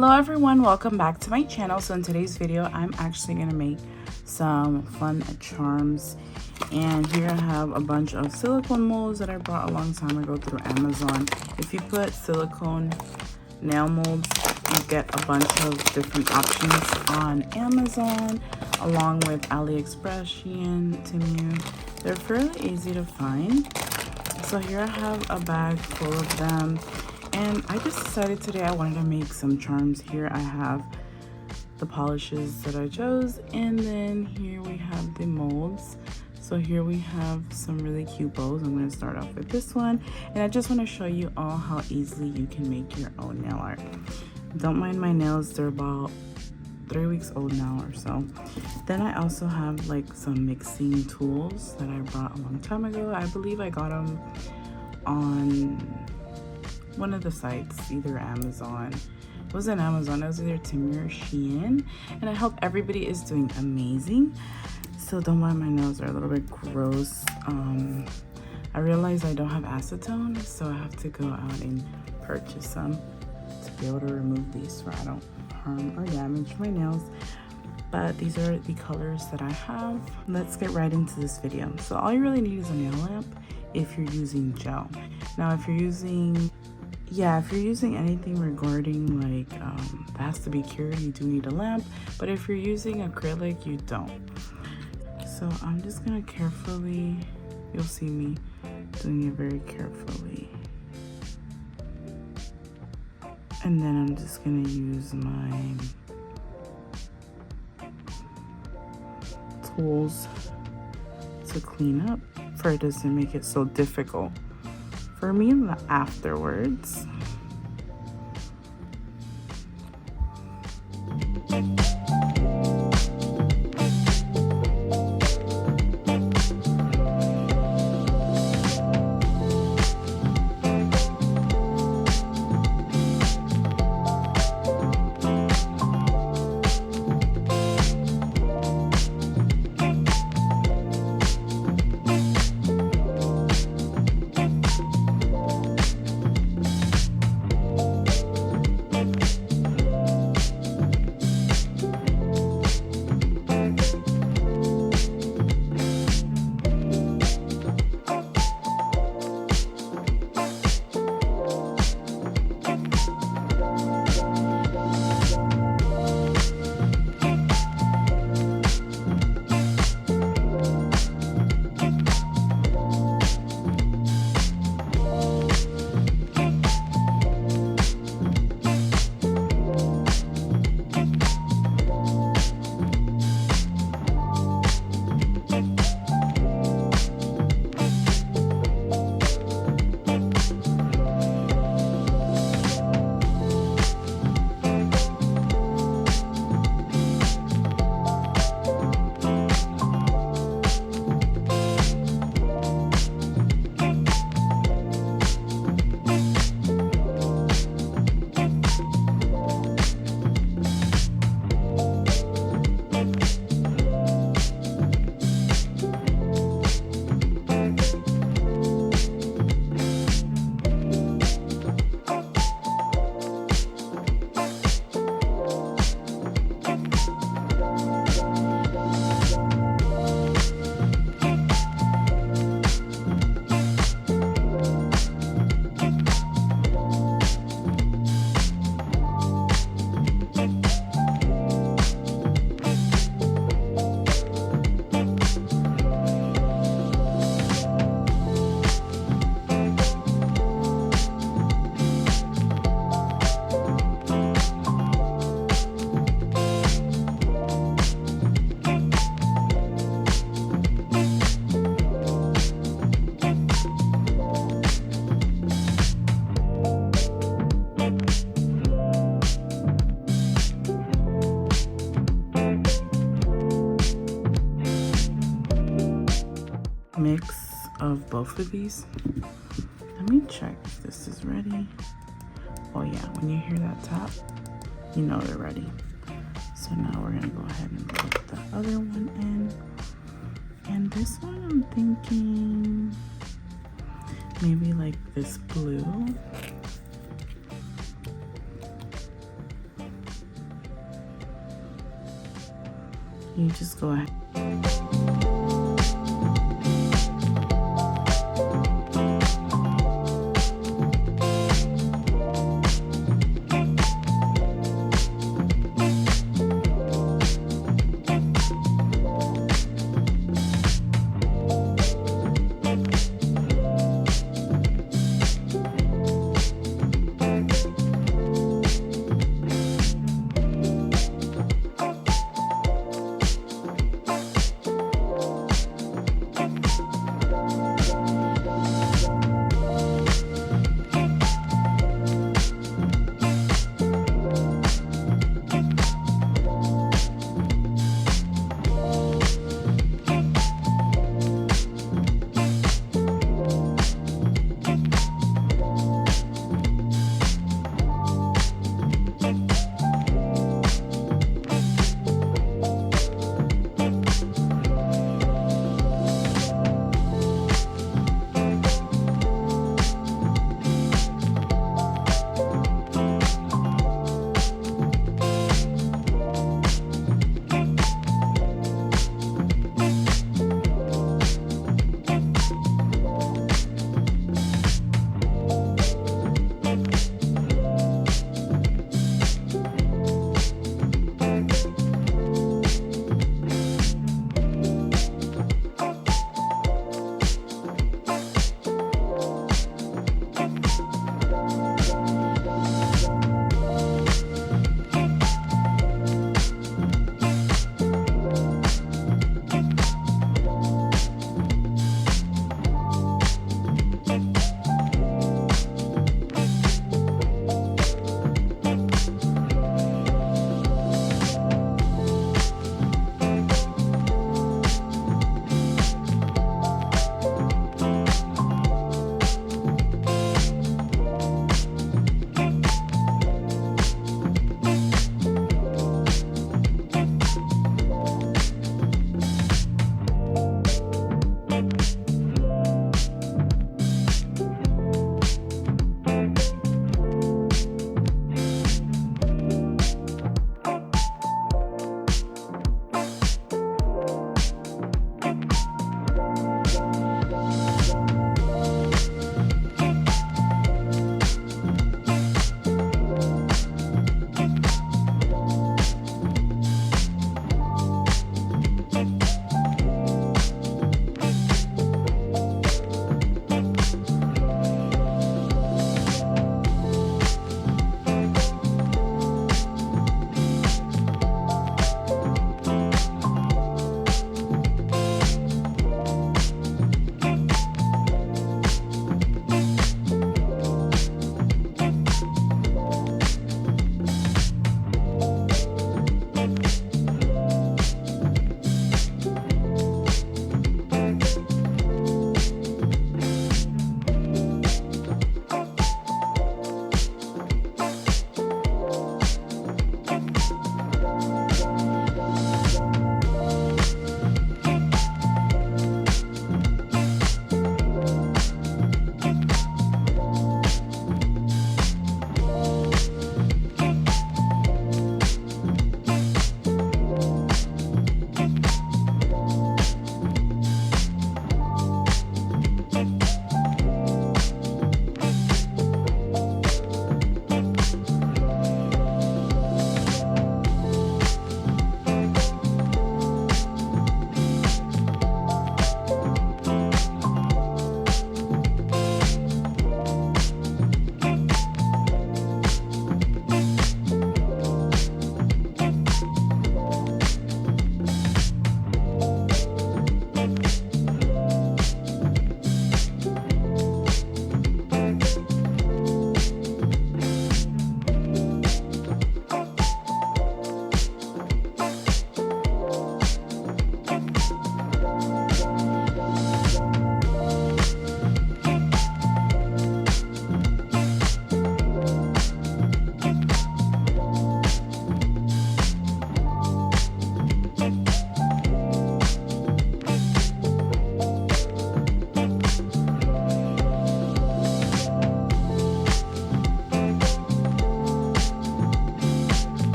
Hello everyone, welcome back to my channel. So in today's video, I'm actually gonna make some fun charms. And here I have a bunch of silicone molds that I bought a long time ago through Amazon. If you put silicone nail molds, you get a bunch of different options on Amazon, along with AliExpress, Shein, Temu. They're fairly easy to find. So here I have a bag full of them. And I just decided today I wanted to make some charms. Here I have the polishes that I chose, and then here we have the molds. So here we have some really cute bows. I'm going to start off with this one, and I just want to show you all how easily you can make your own nail art. Don't mind my nails, they're about 3 weeks old now or so. Then I also have like some mixing tools that I bought a long time ago. I believe I got them on one of the sites, either Amazon. It wasn't Amazon, it was either Temu or Shein. And I hope everybody is doing amazing. So don't mind my nails, they're a little bit gross. I realized I don't have acetone, so I have to go out and purchase some to be able to remove these so I don't harm or damage my nails. But these are the colors that I have. Let's get right into this video. So all you really need is a nail lamp if you're using gel. Now if you're using anything regarding like that has to be cured, you do need a lamp. But if you're using acrylic, you don't. So I'm just gonna carefully, you'll see me doing it very carefully. And then I'm just gonna use my tools to clean up, for it doesn't make it so difficult for me afterwards. Mix of both of these. Let me check if this is ready. Oh yeah, when you hear that tap, you know they're ready. So now we're gonna go ahead and put the other one in. And this one I'm thinking maybe like this blue. you just go ahead.